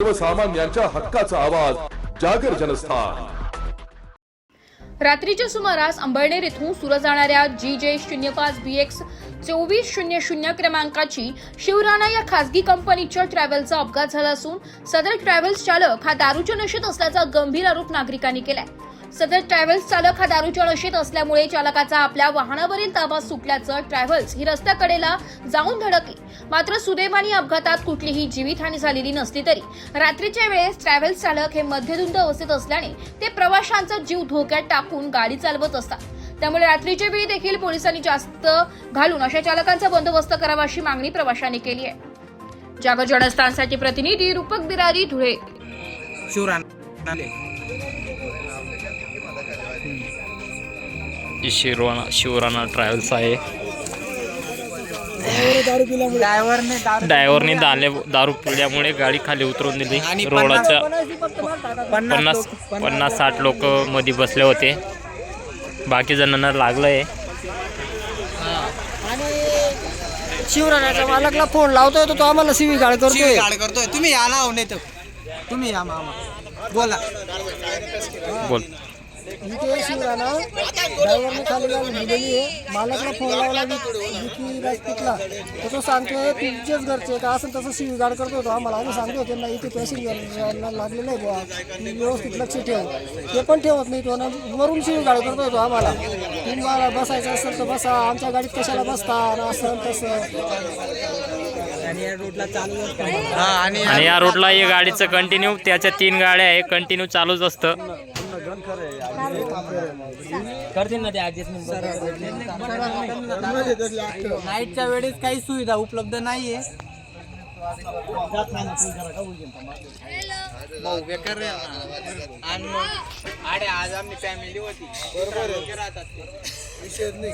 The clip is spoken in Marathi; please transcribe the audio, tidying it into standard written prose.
सर्वसामान्यांच्या हक्काचा आवाज जागर जनस्थान। रात्रीच्या सुमारास अंबळनेर येथून सुरत जाणाऱ्या GJ05BX 2400 क्रमांकाची शिवराणा या खासगी कंपनीच्या ट्रॅव्हलचा अपघात झाला असून सदर ट्रॅव्हल्स चालक हा दारूच्या नशेत असल्याचा गंभीर आरोप नागरिकांनी केलाय। सदर ट्रॅव्हल्स चालक हा दारूच्या नशेत असल्यामुळे चालकाचा आपल्या वाहनावरील ताबा सुटल्याचं ट्रॅव्हल्स ही रस्त्याकडेला जाऊन धडकली। मात्र सुदैवाने अपघातात कुठलीही जीवितहानी झालेली नसली तरी रात्रीच्या वेळेस ट्रॅव्हल्स चालक हे मद्यधुंद अवस्थेत असल्याने ते प्रवाशांचा जीव धोक्यात टाकून गाडी चालवत असतात। त्यामुळे रात्रीच्या वेळी देखील पोलिसांनी जास्त घालून अशा चालकांचा बंदोबस्त करावा अशी मागणी प्रवाशांनी केली आहे। जागर जनस्थानसाठी प्रतिनिधी रूपक बिरारी, धुळे। शिवराणा ट्रॅव्हल्स आहे। ड्रायव्हरने दारू पिल्यामुळे गाडी खाली उतरून दिली। रोडच्या 50-60 लोक मध्ये बसले होते, बाकी जणांना लागलंय। शिवराणाच्या मालकला फोन लावतोय तो आम्हाला शिवीगाळ करतोय। तुम्ही या ना, नाही तर तुम्ही या मामा बोला बोल। इथे शिवराणा ड्रायव्हरने खाली गाडी दिलेली आहे, मालकला फोन लावला की राजपूतला, तो सांगतोय तुमचेच घरचे का असं तसं शिवीगाळ करतो तो आम्हाला। आम्ही सांगतो त्यांना इथे पॅसेंजरला लागलेलं आहे बुवा, व्यवस्थित लक्ष ठेव, ते पण ठेवत नाही तो ना, वरून शिवीगाळ करतोय तो आम्हाला। तुम्हाला बसायचं असेल तर बसा, आमच्या गाडीत कशाला बसता असं तसं। आणि या रूटला या गाडीचं कंटिन्यू, त्याच्या 3 गाड्या आहे, कंटिन्यू चालूच असतं। नाईटच्या वेळेस काही सुविधा उपलब्ध नाहीये। आज आमची फॅमिली होती, बरोबर विषय नाही।